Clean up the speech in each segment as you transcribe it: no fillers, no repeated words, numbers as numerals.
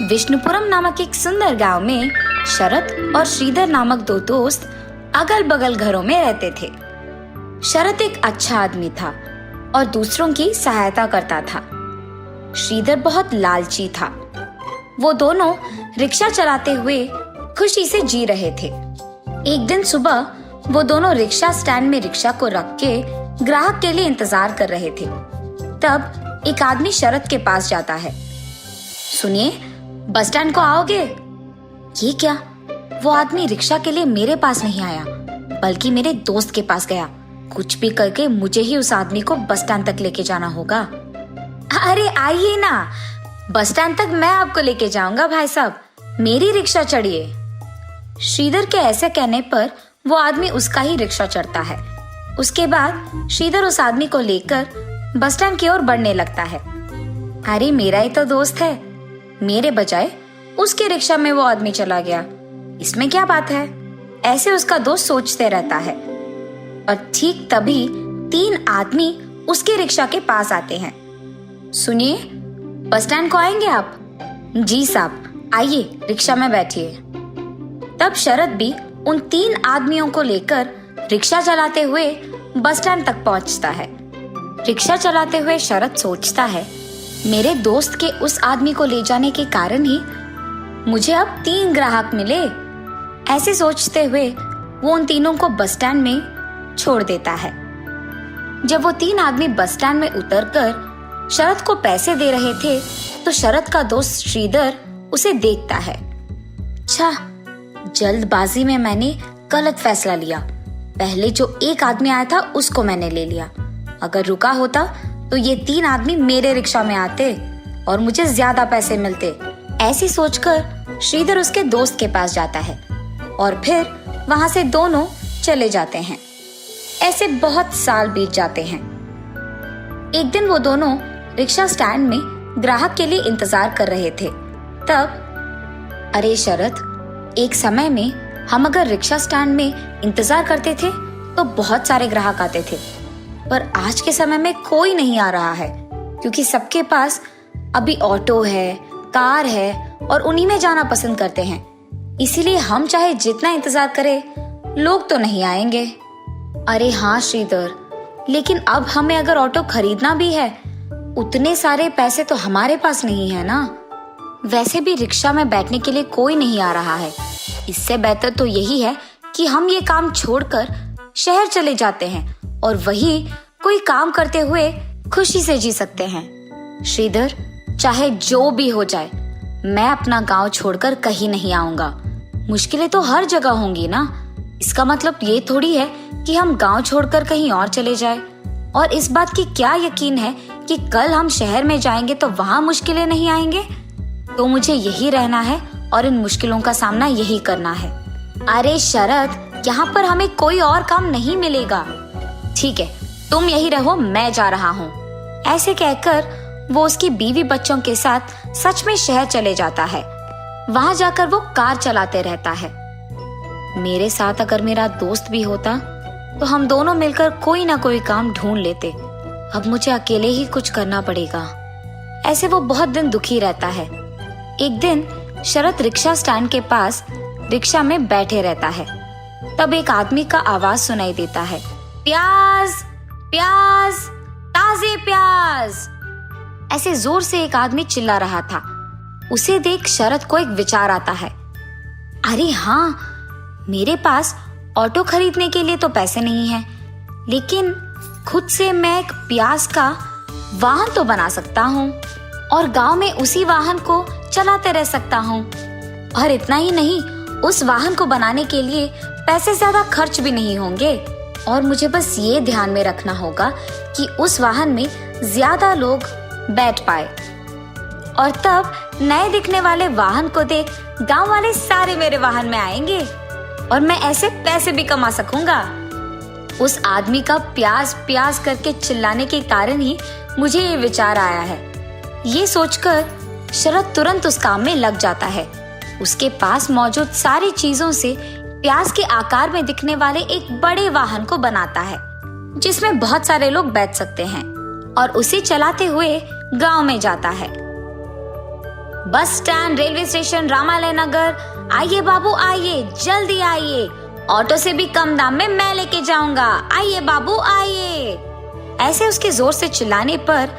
विष्णुपुरम नामक एक सुंदर गांव में शरत और श्रीधर नामक दो दोस्त अगल बगल घरों में रहते थे। शरत एक अच्छा आदमी था और दूसरों की सहायता करता था। श्रीधर बहुत लालची था। वो दोनों रिक्शा चलाते हुए खुशी से जी रहे थे। एक दिन सुबह वो दोनों रिक्शा स्टैंड में रिक्शा को रख के ग्राहक के लिए इंतजार कर रहे थे। तब एक आदमी शरत के पास जाता है। सुनिए, बस स्टैंड को आओगे? ये क्या? वो आदमी रिक्शा के लिए मेरे पास नहीं आया बल्कि मेरे दोस्त के पास गया। कुछ भी करके मुझे ही उस आदमी को बस स्टैंड तक लेके जाना होगा। अरे आइए ना, बस स्टैंड तक मैं आपको लेके जाऊंगा भाई साहब, मेरी रिक्शा चढ़िए। श्रीधर के ऐसे कहने पर वो आदमी उसका ही रिक्शा चढ़ता है। उसके बाद श्रीधर उस आदमी को लेकर बस स्टैंड की ओर बढ़ने लगता है। अरे मेरा ही तो दोस्त है, मेरे बजाय उसके रिक्शा में वो आदमी चला गया, इसमें क्या बात है? ऐसे उसका दोस्त सोचते रहता है। और ठीक तभी 3 आदमी उसके रिक्शा के पास आते हैं। सुनिए, बस स्टैंड को आएंगे आप? जी साहब, आइए रिक्शा में बैठिए। तब शरत भी उन 3 आदमियों को लेकर रिक्शा चलाते हुए बस स्टैंड तक पहुंचता है। रिक्शा चलाते हुए शरत सोचता है, मेरे दोस्त के उस आदमी को ले जाने के कारण ही मुझे अब 3 ग्राहक मिले। ऐसे सोचते हुए वो उन तीनों को बस स्टैंड में छोड़ देता है। जब वो 3 आदमी बस स्टैंड में उतरकर शरत को पैसे दे रहे थे तो शरत का दोस्त श्रीधर उसे देखता है। अच्छा, जल्दबाजी में मैंने गलत फैसला लिया। पहले जो एक आदमी आया था उसको मैंने ले लिया। अगर रुका होता तो ये 3 आदमी मेरे रिक्शा में आते और मुझे ज्यादा पैसे मिलते। ऐसी सोचकर श्रीधर उसके दोस्त के पास जाता है और फिर वहां से दोनों चले जाते हैं। ऐसे बहुत साल बीत जाते हैं। एक दिन वो दोनों रिक्शा स्टैंड में ग्राहक के लिए इंतजार कर रहे थे। तब, अरे शरत, एक समय में हम अगर रिक्शा स्टैंड में इंतजार करते थे तो बहुत सारे ग्राहक आते थे, पर आज के समय में कोई नहीं आ रहा है क्योंकि सबके पास अभी ऑटो है, कार है और उन्हीं में जाना पसंद करते हैं। इसीलिए हम चाहे जितना इंतजार करें, लोग तो नहीं आएंगे। अरे हाँ श्रीधर, लेकिन अब हमें अगर ऑटो खरीदना भी है, उतने सारे पैसे तो हमारे पास नहीं है ना। वैसे भी रिक्शा में बैठने के लिए कोई नहीं आ रहा है। इससे बेहतर तो यही है कि हम ये काम छोड़कर शहर चले जाते हैं और वही कोई काम करते हुए खुशी से जी सकते हैं। श्रीधर, चाहे जो भी हो जाए, मैं अपना गांव छोड़कर कहीं नहीं आऊंगा। मुश्किलें तो हर जगह होंगी ना। इसका मतलब ये थोड़ी है कि हम गांव छोड़कर कहीं और चले जाए। और इस बात की क्या यकीन है कि कल हम शहर में जाएंगे तो वहां मुश्किलें नहीं आएंगे? तो मुझे यही रहना है और इन मुश्किलों का सामना यही करना है। अरे शरत, यहाँ पर हमें कोई और काम नहीं मिलेगा। ठीक है, तुम यही रहो, मैं जा रहा हूँ। ऐसे कहकर वो उसकी बीवी बच्चों के साथ सच में शहर चले जाता है। वहां जाकर वो कार चलाते रहता है। मेरे साथ अगर मेरा दोस्त भी होता तो हम दोनों मिलकर कोई ना कोई काम ढूंढ लेते। अब मुझे अकेले ही कुछ करना पड़ेगा। ऐसे वो बहुत दिन दुखी रहता है। एक दिन शरत रिक्शा स्टैंड के पास रिक्शा में बैठे रहता है। तब एक आदमी का आवाज सुनाई देता है, प्याज, प्याज, ताजे प्याज। ऐसे जोर से एक आदमी चिल्ला रहा था। उसे देख शरत को एक विचार आता है। अरे हाँ, मेरे पास ऑटो खरीदने के लिए तो पैसे नहीं है, लेकिन खुद से मैं एक प्याज का वाहन तो बना सकता हूँ और गांव में उसी वाहन को चलाते रह सकता हूँ। और इतना ही नहीं, उस वाहन को बनाने के लिए पैसे ज्यादा खर्च भी नहीं होंगे और मुझे बस ये ध्यान में रखना होगा कि उस वाहन में ज्यादा लोग बैठ पाए। और तब नए दिखने वाले वाहन को देख गांव वाले सारे मेरे वाहन में आएंगे और मैं ऐसे पैसे भी कमा सकूंगा। उस आदमी का प्याज प्याज करके चिल्लाने के कारण ही मुझे ये विचार आया है। ये सोचकर शरत तुरंत उस काम में लग जाता है। उसके पास मौजूद सारी चीजों से प्याज के आकार में दिखने वाले एक बड़े वाहन को बनाता है जिसमें बहुत सारे लोग बैठ सकते हैं और उसे चलाते हुए गांव में जाता है। Bus stand, railway station, Ramalaya नगर, आइए बाबू आइए, जल्दी आइए, ऑटो से भी कम दाम में मैं लेके जाऊंगा, आइए बाबू आइए। ऐसे उसके जोर से चिल्लाने पर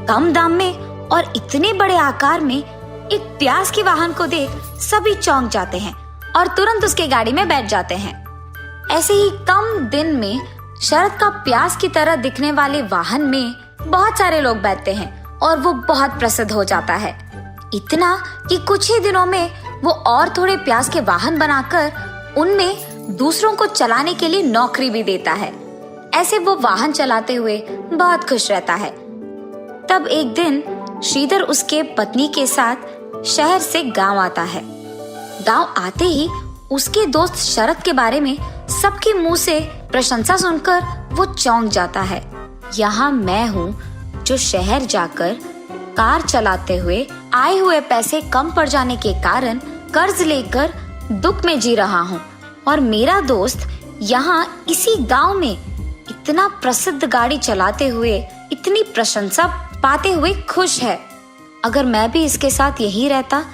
कम दाम में और इतने बड़े आकार में एक प्याज के वाहन को देख सभी चौंक जाते हैं और तुरंत उसके गाड़ी में बैठ जाते हैं। ऐसे ही कम दिन में शरद का प्याज की तरह दिखने वाले वाहन में बहुत सारे लोग बैठते हैं और वो बहुत प्रसिद्ध हो जाता है, इतना कि कुछ ही दिनों में वो और थोड़े प्याज के वाहन बनाकर उनमें दूसरों को चलाने के लिए नौकरी भी देता है। ऐसे वो वाहन चलाते हुए बहुत खुश रहता है। तब एक दिन श्रीधर उसके पत्नी के साथ शहर से गांव आता है। गांव आते ही उसके दोस्त शरद के बारे में सबके मुंह से प्रशंसा सुनकर वो चौंक जाता है। यहाँ मैं हूँ जो शहर जाकर कार चलाते हुए आए हुए पैसे कम पड़ जाने के कारण कर्ज लेकर दुख में जी रहा हूँ, और मेरा दोस्त यहाँ इसी गांव में इतना प्रसिद्ध गाड़ी चलाते हुए इतनी प्रशंसा पाते हुए खुश है। अगर मैं भी इसके साथ यही रहता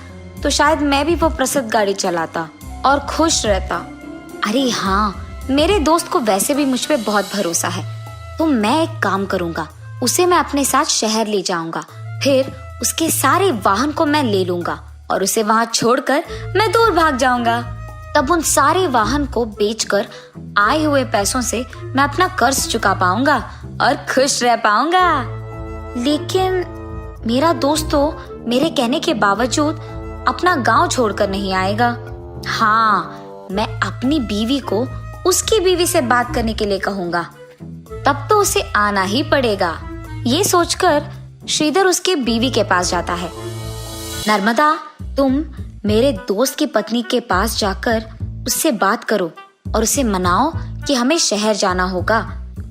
तो शायद मैं भी वो प्रसिद्ध गाड़ी चलाता और खुश रहता। अरे हाँ, मेरे दोस्त को वैसे भी मुझ पे बहुत भरोसा है, तो मैं एक काम करूंगा, उसे मैं अपने साथ शहर ले जाऊंगा, फिर उसके सारे वाहन को मैं ले लूंगा और उसे वहां छोड़कर मैं दूर भाग जाऊंगा। तब उन सारे वाहन को बेचकर आए हुए पैसों से मैं अपना कर्ज चुका पाऊंगा और खुश रह पाऊंगा। लेकिन मेरा दोस्त तो मेरे कहने के बावजूद अपना गांव छोड़कर नहीं आएगा। हाँ, मैं अपनी बीवी को उसकी बीवी से बात करने के लिए कहूंगा, तब तो उसे आना ही पड़ेगा। ये सोचकर श्रीधर उसके बीवी के पास जाता है। नर्मदा, तुम मेरे दोस्त की पत्नी के पास जाकर उससे बात करो और उसे मनाओ कि हमें शहर जाना होगा,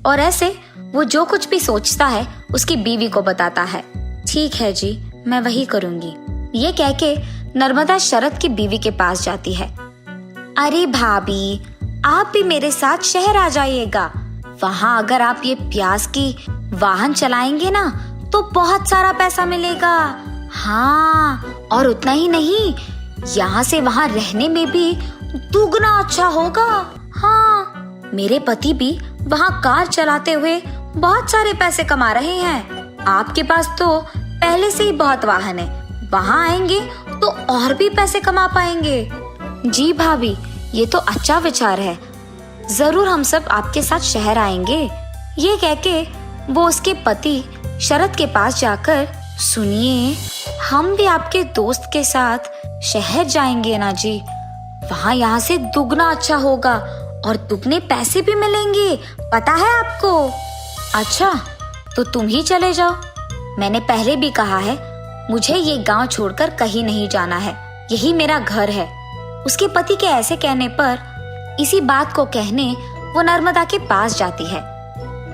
और ऐसे वो जो कुछ भी सोचता है उसकी बीवी को बताता है। ठीक है जी, मैं वही करूंगी। ये कह के नर्मदा शरद की बीवी के पास जाती है। अरे भाभी, आप भी मेरे साथ शहर आ जाइएगा। वहाँ अगर आप ये प्याज की वाहन चलाएंगे ना तो बहुत सारा पैसा मिलेगा। हाँ, और उतना ही नहीं, यहाँ से वहाँ रहने में भी दुगना अच्छा होगा। हाँ, मेरे पति भी वहाँ कार चलाते हुए बहुत सारे पैसे कमा रहे हैं। आपके पास तो पहले से ही बहुत वाहन है, वहाँ आएंगे तो और भी पैसे कमा पाएंगे। जी भाभी, ये तो अच्छा विचार है, जरूर हम सब आपके साथ शहर आएंगे। ये कह के वो उसके पति शरद के पास जाकर, सुनिए, हम भी आपके दोस्त के साथ शहर जाएंगे ना जी, वहाँ यहाँ से दुगना अच्छा होगा और दुगने पैसे भी मिलेंगे, पता है आपको। अच्छा, तो तुम ही चले जाओ, मैंने पहले भी कहा है, मुझे ये गांव छोड़कर कहीं नहीं जाना है, यही मेरा घर है। उसके पति के ऐसे कहने पर इसी बात को कहने वो नर्मदा के पास जाती है।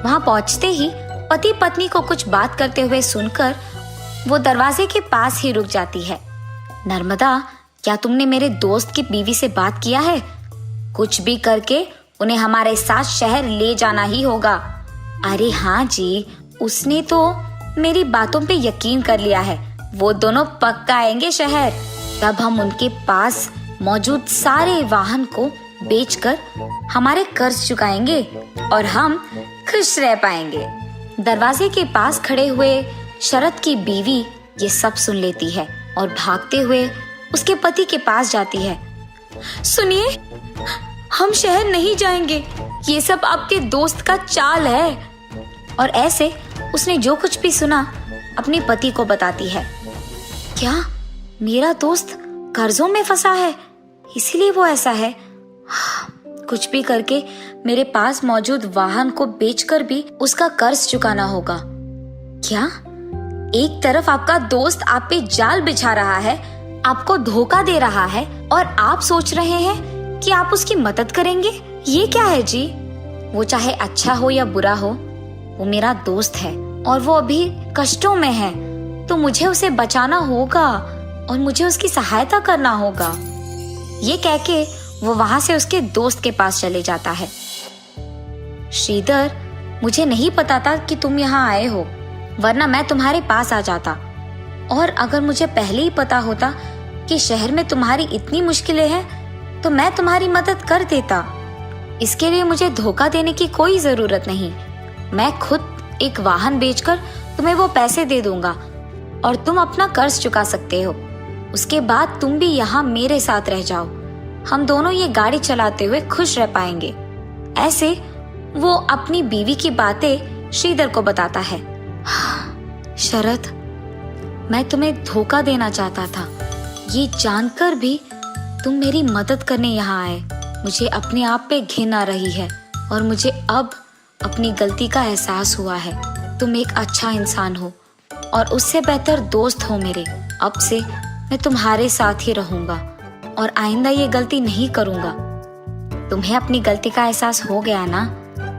वहां पहुंचते ही पति पत्नी को कुछ बात करते हुए सुनकर वो दरवाजे के पास ही रुक जाती है। नर्मदा, क्या तुमने मेरे दोस्त की बीवी से बात किया है? कुछ भी करके उन्हें हमारे साथ शहर ले जाना ही होगा। अरे हाँ जी, उसने तो मेरी बातों पे यकीन कर लिया है, वो दोनों पक्का आएंगे शहर। तब हम उनके पास मौजूद सारे वाहन को बेचकर हमारे कर्ज चुकाएंगे और हम खुश रह पाएंगे। दरवाजे के पास खड़े हुए शरद की बीवी ये सब सुन लेती है और भागते हुए उसके पति के पास जाती है। सुनिए, हम शहर नहीं जाएंगे, ये सब आपके दोस्त का चाल है। और ऐसे उसने जो कुछ भी सुना अपने पति को बताती है। क्या मेरा दोस्त कर्जों में फंसा है, इसीलिए वो ऐसा है? कुछ भी करके मेरे पास मौजूद वाहन को बेचकर भी उसका कर्ज चुकाना होगा। क्या एक तरफ आपका दोस्त आप पे जाल बिछा रहा है, आपको धोखा दे रहा है, और आप सोच रहे हैं कि आप उसकी मदद करेंगे? ये क्या है जी? वो चाहे अच्छा हो या बुरा हो, वो मेरा दोस्त है और वो अभी कष्टों में है, तो मुझे उसे बचाना होगा और मुझे उसकी सहायता करना होगा। ये कह के वो वहां से उसके दोस्त के पास चले जाता है। श्रीधर, मुझे नहीं पता था कि तुम यहाँ आए हो, वरना मैं तुम्हारे पास आ जाता। और अगर मुझे पहले ही पता होता कि शहर में तुम्हारी इतनी मुश्किलें हैं तो मैं तुम्हारी मदद कर देता। इसके लिए मुझे धोखा देने की कोई जरूरत नहीं। मैं खुद एक वाहन बेचकर तुम्हें वो पैसे दे दूंगा और तुम अपना कर्ज चुका सकते हो। उसके बाद तुम भी यहाँ मेरे साथ रह जाओ। हम दोनों ये गाड़ी चलाते हुए खुश रह पाएंगे। ऐसे वो अपनी बीवी की बातें श्रीधर को बताता है। शरद, मैं तुम्हें धोखा देना चाहता था। ये जानकर भी तुम मेरी मदद करने यहाँ आए। मुझे अपने आप पे घिन आ रही है और मुझे अब अपनी गलती का एहसास हुआ है। तुम एक अच्छा इंसान हो और उससे बेहतर दोस्त हो मेरे। अब से मैं तुम्हारे साथ ही रहूंगा और आइंदा ये गलती नहीं करूंगा। तुम्हें अपनी गलती का एहसास हो गया ना,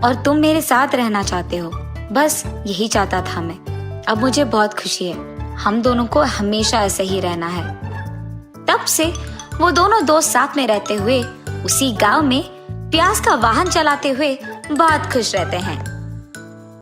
और तुम मेरे साथ रहना चाहते हो। बस यही चाहता था मैं। अब मुझे बहुत खुशी है। हम दोनों को हमेशा ऐसे ही रहना है। तब से वो दोनों दोस्त साथ में रहते हुए उसी गांव में प्याज का वाहन चलाते हुए बहुत खुश रहते हैं।